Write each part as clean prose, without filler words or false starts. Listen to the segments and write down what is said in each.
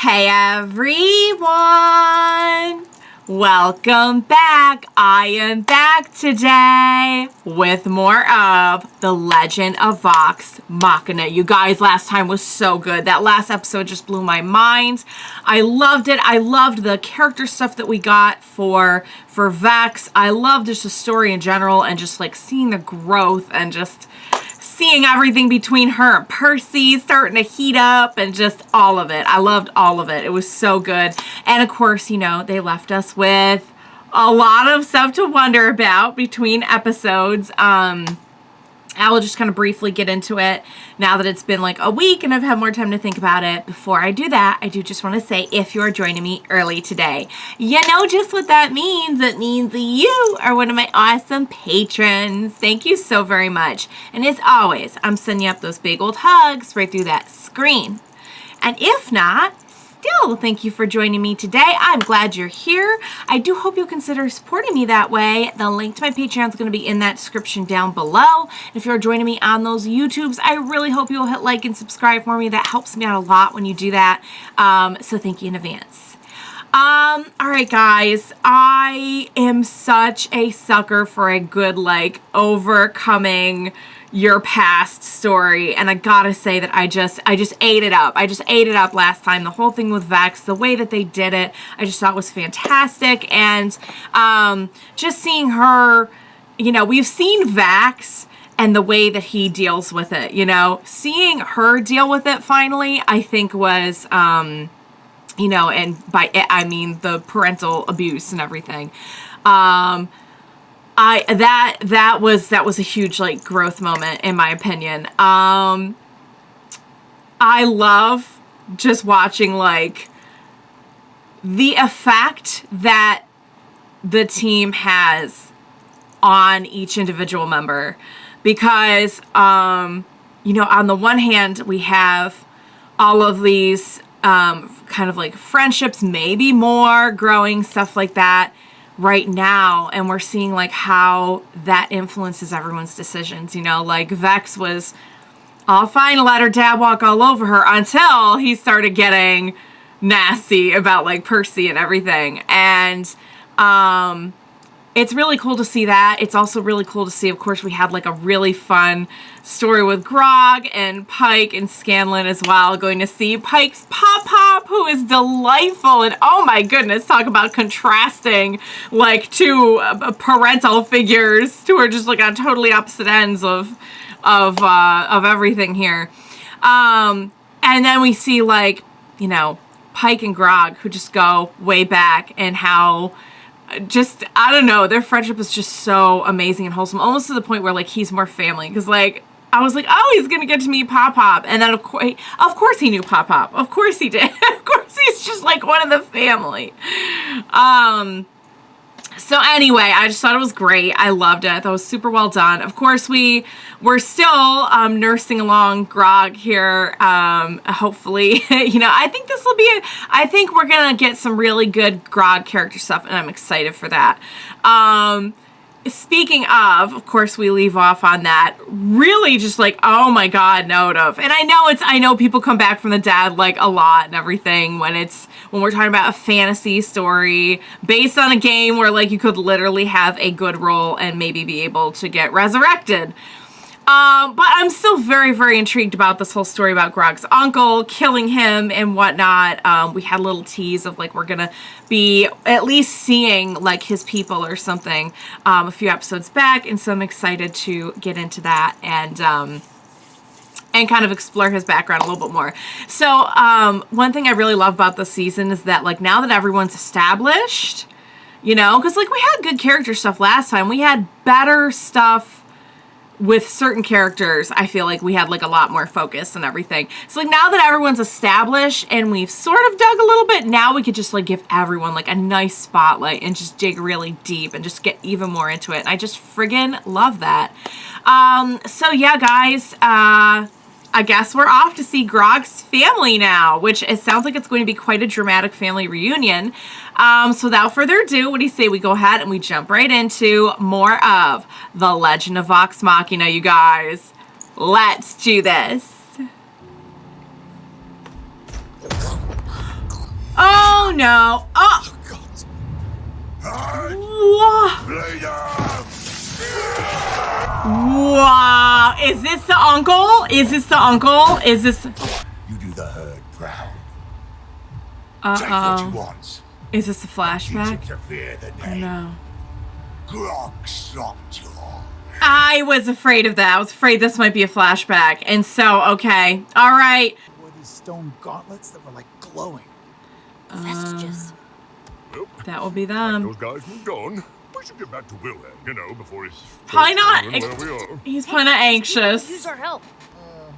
Hey everyone! Welcome back. I am back today with more of the Legend of Vox Machina. You guys, last time was so good. That last episode just blew my mind. I loved it. I loved the character stuff that we got for Vex. I loved just the story in general and just like seeing the growth and just seeing everything between her and Percy starting to heat up and just all of it. I loved all of it. It was so good. And of course, you know, they left us with a lot of stuff to wonder about between episodes. I will just kind of briefly get into it now that it's been like a week and I've had more time to think about it. Before I do that, I do just want to say, if you're joining me early today, you know just what that means. It means you are one of my awesome patrons. Thank you so very much. And as always, I'm sending you up those big old hugs right through that screen. And if not, still, thank you for joining me today. I'm glad you're here. I do hope you'll consider supporting me that way. The link to my Patreon is going to be in that description down below. And if you're joining me on those YouTubes, I really hope you'll hit like and subscribe for me. That helps me out a lot when you do that. So thank you in advance. All right, guys, I am such a sucker for a good, like, overcoming your past story, and I gotta say that I just ate it up. I just ate it up last time. The whole thing with Vex, the way that they did it, I just thought was fantastic. And just seeing her, you know, we've seen Vex and the way that he deals with it, you know, seeing her deal with it finally, I think was you know, and by it I mean the parental abuse and everything. That was a huge, like, growth moment in my opinion. I love just watching, like, the effect that the team has on each individual member, because you know, on the one hand we have all of these kind of like friendships, maybe more growing, stuff like that right now, and we're seeing like how that influences everyone's decisions. You know, like Vex was all fine to let her dad walk all over her until he started getting nasty about like Percy and everything. And it's really cool to see that. It's also really cool to see, of course, we had like a really fun story with Grog and Pike and Scanlan as well. Going to see Pike's Pop-Pop, who is delightful. And oh my goodness, talk about contrasting like two parental figures who are just like on totally opposite ends of everything here. And then we see, like, you know, Pike and Grog, who just go way back, and how just, I don't know, their friendship is just so amazing and wholesome, almost to the point where like he's more family, because like I was like, oh, he's gonna get to meet Pop-Pop, and then of course he knew Pop-Pop, of course he did. Of course he's just like one of the family. So anyway, I just thought it was great. I loved it. I thought it was super well done. Of course, we're still nursing along Grog here. Hopefully, you know, I think this will be I think we're going to get some really good Grog character stuff, and I'm excited for that. Speaking of course, we leave off on that really just like, oh my God, note of, and I know people come back from the dead like a lot and everything when we're talking about a fantasy story based on a game where like you could literally have a good role and maybe be able to get resurrected. But I'm still very, very intrigued about this whole story about Grog's uncle killing him and whatnot. We had a little tease of like we're gonna be at least seeing like his people or something a few episodes back, and so I'm excited to get into that and kind of explore his background a little bit more. So one thing I really love about this season is that like now that everyone's established, you know, because like we had good character stuff last time, we had better stuff with certain characters. I feel like we had like a lot more focus and everything. So like now that everyone's established and we've sort of dug a little bit, now we could just like give everyone like a nice spotlight and just dig really deep and just get even more into it. And I just friggin' love that. So yeah, guys, I guess we're off to see Grog's family now, which it sounds like it's going to be quite a dramatic family reunion. So without further ado, what do you say we go ahead and we jump right into more of the Legend of Vox Machina, you guys. Let's do this. no. Oh! Wow. Is this the uncle? Is this the uncle? Is this... You do the herd proud. Take what you want. Is this a flashback? Interfere the I name. know. Grog Slumjaw. I was afraid of that. I was afraid this might be a flashback. And so, okay. All right. Were these stone gauntlets that were like glowing? Vestiges. Well, That will be them. those guys moved on. We should get back to Wilhelm, you know, before he's... Probably not. where we are. He's probably not Use anxious. our help.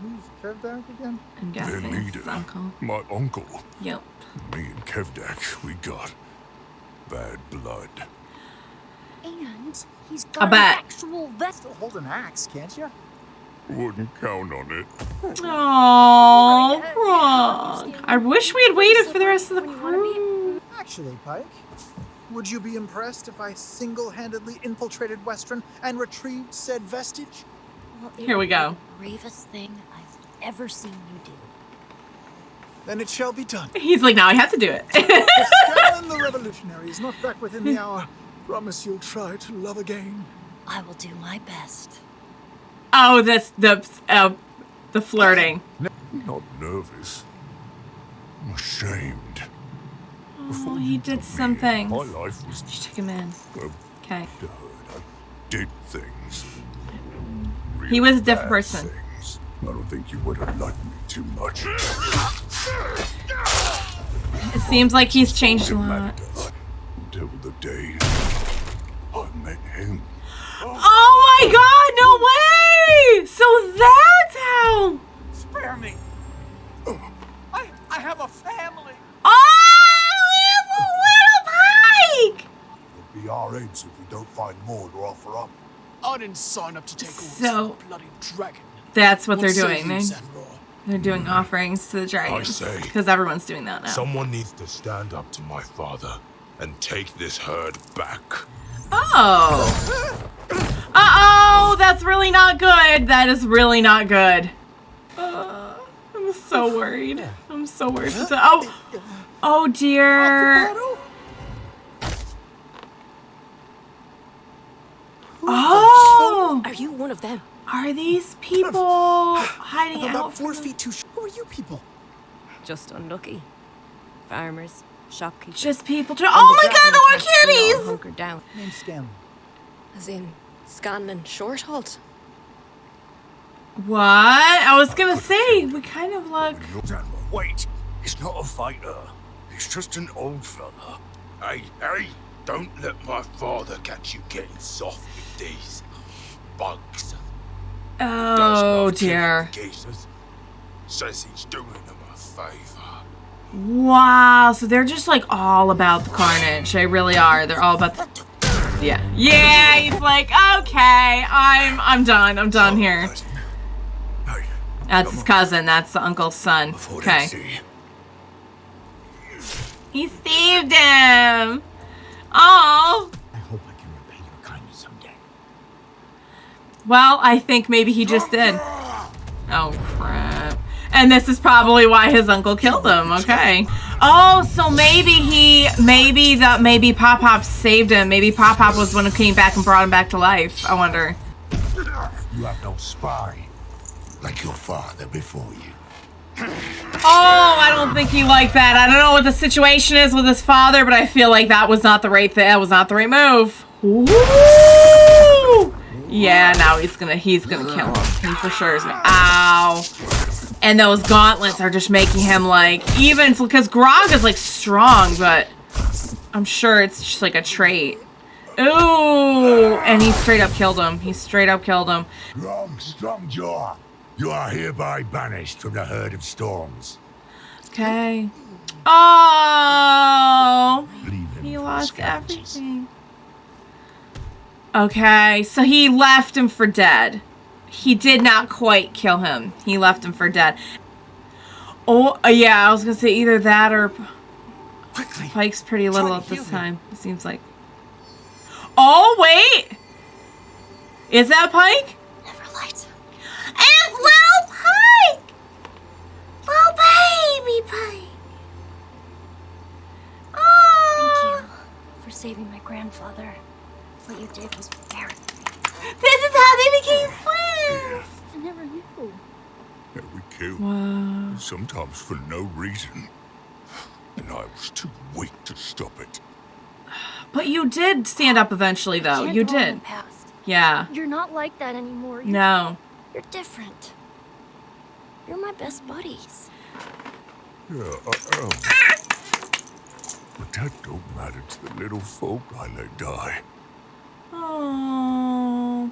Who's Kevdak again? I'm Their guessing it's leader, his uncle. my uncle. Yep. Me and Kevdak, we got bad blood. And he's I got an bet. actual vest. Still hold an axe, can't you? Wouldn't count on it. Oh, Grog. I wish we had waited for the rest of the crew. Actually, Pike, would you be impressed if I single-handedly infiltrated Western and retrieved said vestige? Well, it Here we would be go. the bravest thing I've ever seen you do. Then it shall be done. He's like, now I have to do it. If Scanlan the Revolutionary is not back within the hour, promise you'll try to love again. I will do my best. Oh, that's the flirting. Not nervous. I'm ashamed. Oh, he did some things. My life was She took him in. well, Okay. I did things. He was a Real different bad person. things. I don't think you would have liked me too much. It seems like he's changed a Didn't lot. matter until the day I met him. Oh my god, no way! So that's how... Spare me. I have a family. Oh, it's a little Pike! It'll be our heads if we don't find more to offer up. I didn't sign up to take orders So- from a bloody dragon. That's what they're What say doing. you, They're, Sandra? they're doing offerings to the dragons. say- Because everyone's doing that now. Someone needs to stand up to my father and take this herd back. Oh. Uh-oh, that's really not good. That is really not good. I'm so worried. I'm so worried. Oh dear. Oh, Are you one of them? are these people hiding I'm out? about 4 from feet too short. Who are you people? Just unlucky. Farmers, shopkeepers. Just people. Oh my god, the more kitties! Hunkered down. Name's Scanlan. As in, Scanlan Shorthalt. What? I was gonna say, we kind of look... Wait, he's not a fighter. He's just an old fella. Hey, don't let my father catch you getting soft with these bugs. Oh dear. Cases. Says he's doing them a favor. Wow, so they're just like all about the carnage. They really are. They're all about the... Yeah. Yeah, he's like, okay, I'm done. I'm done here. Hey, That's his cousin. That's the uncle's son. before Okay. they see. He saved him. Oh. I hope I can repay your kindness someday. Well, I think maybe he just did. Oh, crap. And this is probably why his uncle killed him. Okay. Oh, so maybe Pop Pop saved him. Maybe Pop Pop was the one who came back and brought him back to life. I wonder. You have no spine, like your father before you. Oh, I don't think he liked that. I don't know what the situation is with his father, but I feel like that was not the right thing. That was not the right move. Ooh. Yeah, now he's gonna kill him. He for sure is gonna. Ow. And those gauntlets are just making him like, even because Grog is like strong, but I'm sure it's just like a trait. Ooh, and he straight up killed him. He straight up killed him. Grog Strongjaw, you are hereby banished from the herd of storms. Okay. Oh, Leave him he for lost scavengers. everything. Okay, so he left him for dead. He did not quite kill him. He left him for dead. Oh, yeah, I was gonna say either that or Quickly. Pike's pretty little to at this heal him. time. It seems like. Oh wait, is that Pike? Never light. It's little Pike, little baby Pike. saving my grandfather. What you did was very brave. This is how they became friends. I never knew. Yeah, we killed. Wow. Sometimes for no reason. And I was too weak to stop it. But you did stand up eventually, though. Can't You dwell on did. the past. Yeah. You're not like that anymore. No. You're different. You're my best buddies. Yeah, I am. But that don't matter to the little folk I let die. Oh.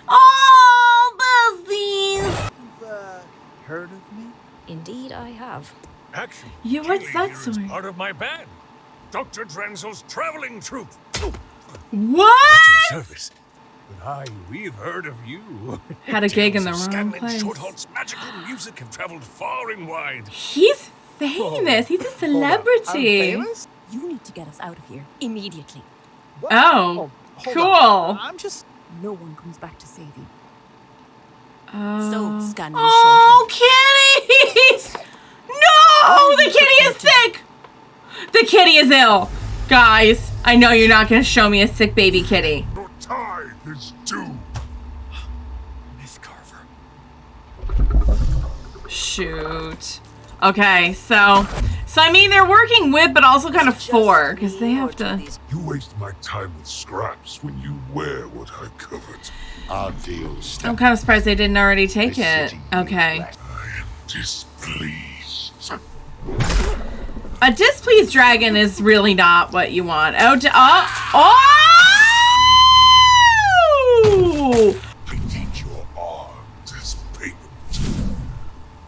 Oh, besties. You've, heard of me? Indeed, I have. Actually, You what's Keely that here is story? part of my band. Dr. Drenzel's traveling troupe. What? At your service. But aye, we've heard of you. Had a gig in the Tales of wrong Scanlan place. Shorthalt's magical music have traveled far and wide. He's famous. He's a celebrity. I'm famous? You need to get us out of here immediately. What? Oh, hold cool. on. I'm just... No one comes back to save you. Oh. So, Scanlan Oh, kitties! No! The kitty is sick! The kitty is ill. Guys, I know you're not going to show me a sick baby kitty. Your tithe is due. Miss Carver. Shoot. Okay, so I mean, they're working with, but also kind of for, because they have to... You waste my time with scraps when you wear what I covet. Our deal's I'm kind of surprised they didn't already take it. Okay. I am displeased. A displeased dragon is really not what you want. Oh, oh! I need your arms as payment.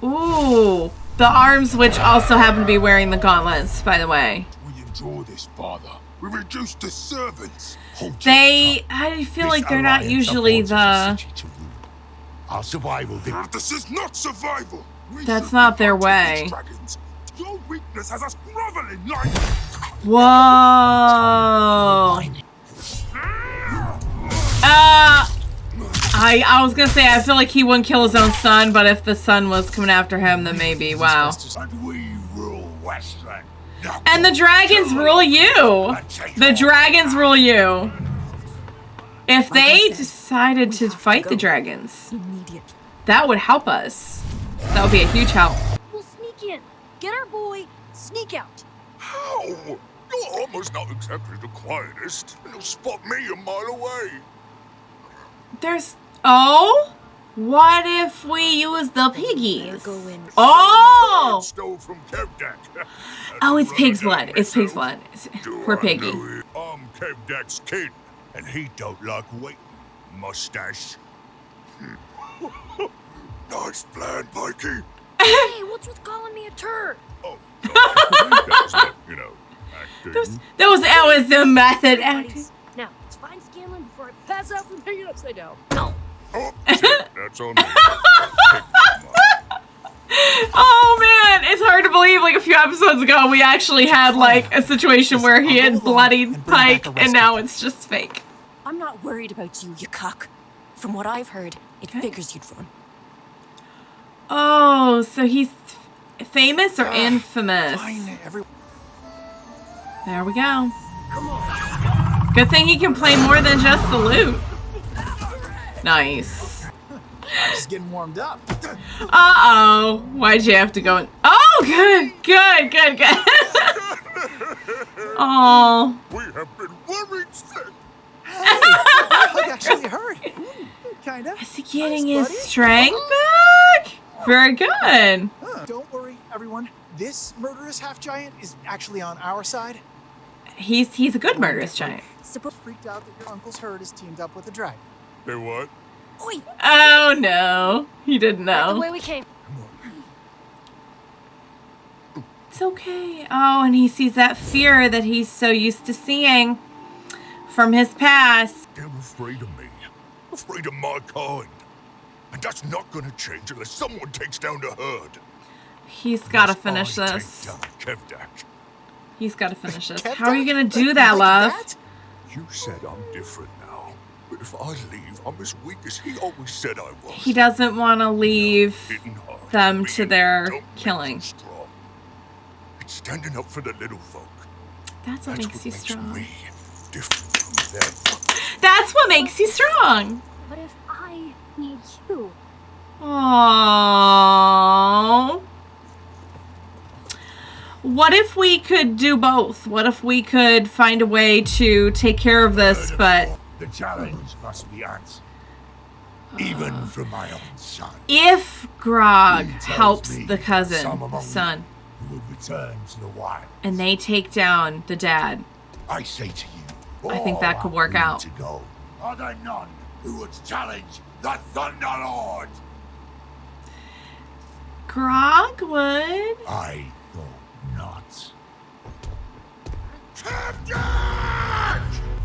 Ooh. The arms, which also happen to be wearing the gauntlets, by the way. We enjoy this, Father. We reduce the servants. I feel like they're not usually the... Our survival. This is not survival. We That's should not be their fighting these way. dragons. Your weakness has us groveling like. Whoa. I was gonna say, I feel like he wouldn't kill his own son, but if the son was coming after him, then maybe, wow. And we rule Westland. And the dragons rule you. The dragons rule you. If they decided to fight the dragons, Immediately. that would help us. That would be a huge help. We'll sneak in. Get our boy. Sneak out. How? You're almost not exactly the quietest. And you'll spot me a mile away. There's... Oh? What if we use the piggies? Go in. Oh! Stole from Kevdak. Oh, it's pig's blood. It's pig's blood. Poor piggy. I'm Kevdak's kid, and he don't like waiting. Mustache. Nice plan, Pikey. Hey, what's with calling me a turd? Oh, no, that's not, acting. That was the method acting. Now, let's find Scanlan before I pass out from hanging upside down. Oh, shit, that's on me. Oh man, it's hard to believe like a few episodes ago we actually had like a situation where he had bloodied Pike and now it's just fake. I'm not worried about you, you cock. From what I've heard, it figures you'd run. Oh, so he's famous or infamous? Fine, There we go. Good thing he can play more than just the loot. Nice. I'm just getting warmed up. Uh-oh. Why'd you have to go in? Oh, good. Oh. We have been worried sick. Hey, that hug actually hurt. Kinda. Is he getting Nice, his buddy. strength back? Very good. Don't worry, everyone. This murderous half-giant is actually on our side. He's a good murderous giant. Freaked out that your uncle's herd is teamed up with a dragon. They what? Oi! Oh no. He didn't The know. way we came. It's okay. Oh, and he sees that fear that he's so used to seeing from his past. They're afraid of me. Afraid of my kind. And that's not gonna change unless someone takes down the herd. He's gotta Unless finish I this. take down Kevdak. He's gotta finish this. Kev, How are you gonna do like that, love? that? You said I'm different now. But if I leave, I'm as weak as he always said I was. He doesn't want to leave Hitting hard, them to being their don't make killing. them strong. It's standing up for the little folk. That's what makes you strong. me different from them. That's what makes you strong. What if I need you? Aww. What if we could do both? What if we could find a way to take care of this, but The challenge must be answered. Even from my own son. if Grog He tells helps me the cousin, some the among son, Who will return to the wild. and they take down the dad, I say to you, I think that could all work are free out. To go. Are there none who would challenge the Thunder Lord? Grog would. I thought not. Captain!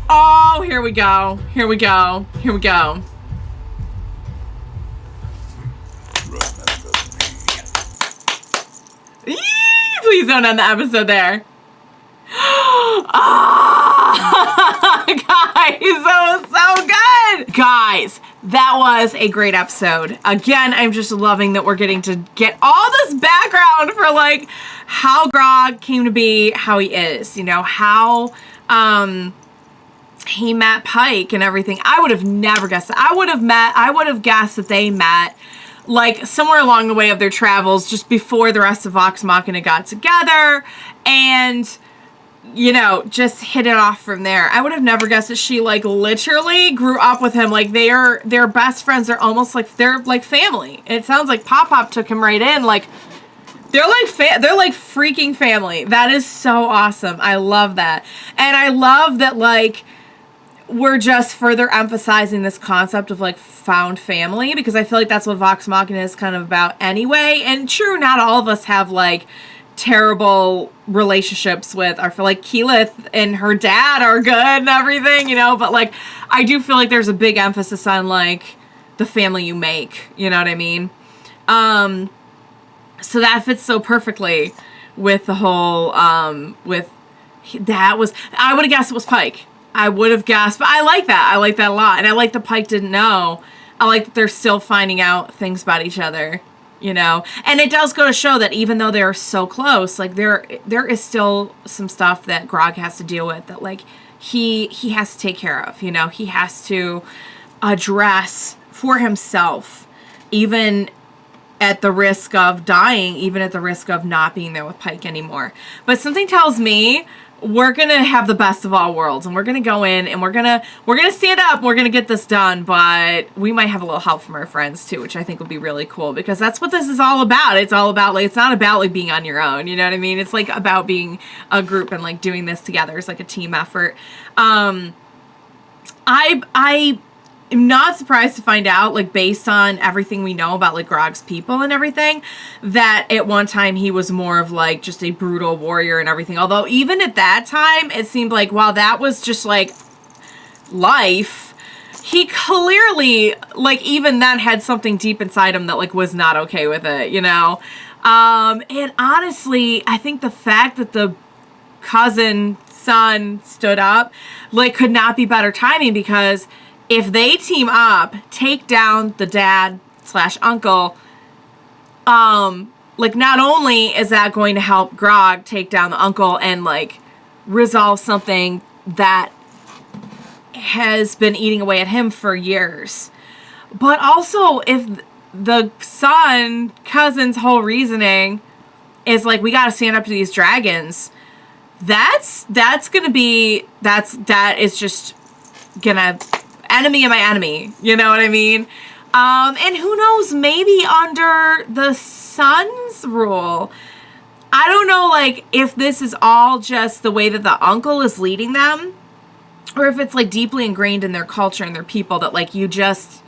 Oh, here we go. Here we go. Here we go. Remember me. Eee, please don't end the episode there. Guys, that was so good. Guys, that was a great episode. Again, I'm just loving that we're getting to get all this background for like how Grog came to be how he is, you know, how he met Pike and everything. I would have never guessed that. I would have guessed that they met like somewhere along the way of their travels just before the rest of Vox Machina got together and, you know, just hit it off from there. I would have never guessed that she like literally grew up with him. Like they're best friends. They're almost like, they're like family. It sounds like Pop took him right in. Like they're like freaking family. That is so awesome. I love that. And I love that like we're just further emphasizing this concept of like found family, because I feel like that's what Vox Machina is kind of about anyway. And true, not all of us have like terrible relationships with, I feel like Keyleth and her dad are good and everything, you know, but like I do feel like there's a big emphasis on like the family you make, you know what I mean? So that fits so perfectly with the whole with that was, I would have guessed it was Pike. I would have guessed, but I like that. I like that a lot. And I like that Pike didn't know. I like that they're still finding out things about each other, you know? And it does go to show that even though they're so close, like there is still some stuff that Grog has to deal with that like he has to take care of, you know? He has to address for himself, even at the risk of dying, even at the risk of not being there with Pike anymore. But something tells me we're gonna have the best of all worlds, and we're gonna go in and we're gonna stand up, we're gonna get this done, but we might have a little help from our friends too, which I think would be really cool, because that's what this is all about. It's all about like, it's not about like being on your own, you know what I mean? It's like about being a group and like doing this together. It's like a team effort. I'm not surprised to find out, like, based on everything we know about, like, Grog's people and everything, that at one time he was more of, like, just a brutal warrior and everything. Although, even at that time, it seemed like, while that was just, like, life, he clearly, like, even then had something deep inside him that, like, was not okay with it, you know? And honestly, I think the fact that the son stood up, like, could not be better timing, because if they team up, take down the dad/uncle, like, not only is that going to help Grog take down the uncle and, like, resolve something that has been eating away at him for years, but also if the cousin's whole reasoning is, like, we gotta stand up to these dragons, that is just gonna enemy of my enemy, you know what I mean? And who knows, maybe under the son's rule, I don't know, like, if this is all just the way that the uncle is leading them, or if it's, like, deeply ingrained in their culture and their people that, like, you just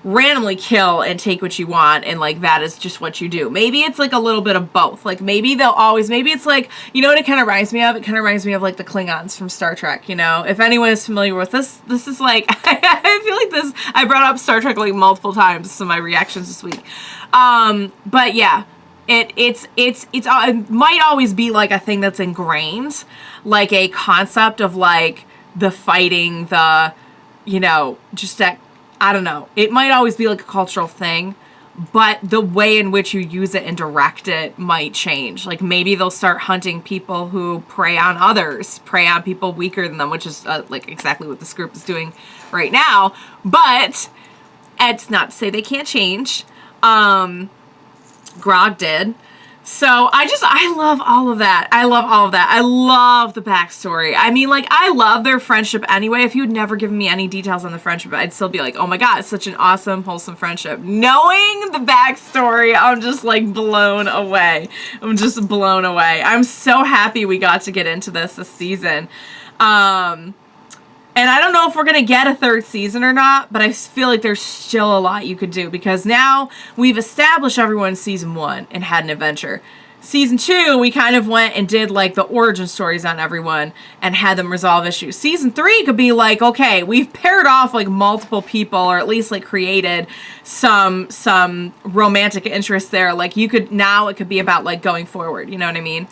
randomly kill and take what you want, and, like, that is just what you do. Maybe it's, like, a little bit of both. Like, maybe it's, like, you know what it kind of reminds me of? It kind of reminds me of, like, the Klingons from Star Trek, you know? If anyone is familiar with this is, like, I feel like this, I brought up Star Trek, like, multiple times, so my reactions this week. But, yeah. It might always be, like, a thing that's ingrained, like, a concept of, like, the fighting, the, you know, just that, I don't know. It might always be like a cultural thing, but the way in which you use it and direct it might change. Like maybe they'll start hunting people who prey on others, prey on people weaker than them, which is like exactly what this group is doing right now. But it's not to say they can't change. Grog did. So I love all of that. I love all of that. I love the backstory. I mean, like, I love their friendship anyway. If you had never given me any details on the friendship, I'd still be like, oh my God, it's such an awesome, wholesome friendship. Knowing the backstory, I'm just like blown away. I'm just blown away. I'm so happy we got to get into this season. And I don't know if we're going to get a third season or not, but I feel like there's still a lot you could do because now we've established everyone in season 1 and had an adventure. Season 2, we kind of went and did like the origin stories on everyone and had them resolve issues. Season 3 could be like, okay, we've paired off like multiple people or at least like created some romantic interest there. Like you could, now it could be about like going forward, you know what I mean?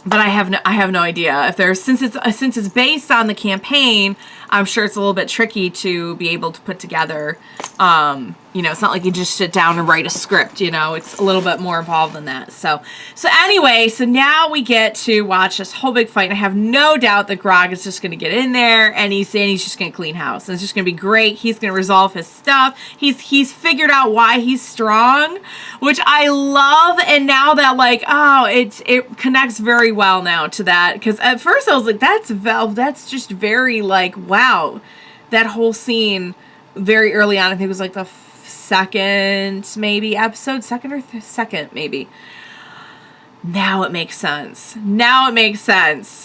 But I have no idea if there's, since it's based on the campaign, I'm sure it's a little bit tricky to be able to put together, you know, it's not like you just sit down and write a script, you know, it's a little bit more involved than that. So anyway, so now we get to watch this whole big fight, and I have no doubt that Grog is just going to get in there, and he's just going to clean house, and it's just going to be great. He's going to resolve his stuff. He's figured out why he's strong, which I love, and now that, like, oh, it connects very well now to that, because at first I was like, that's just very, like, wow, that whole scene very early on, I think it was like the second maybe episode, second maybe. Now it makes sense. So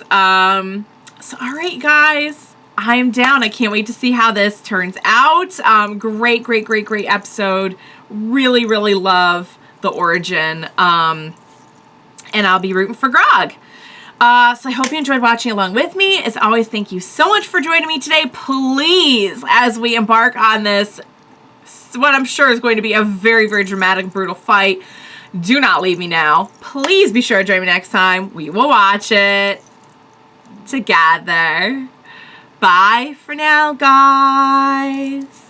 all right, guys, I am down. I can't wait to see how this turns out. Great episode. Really love the origin. And I'll be rooting for Grog. So I hope you enjoyed watching along with me. As always, thank you so much for joining me today. Please, as we embark on this, what I'm sure is going to be a very dramatic, brutal fight, do not leave me now. Please be sure to join me next time. We will watch it together. Bye for now, guys.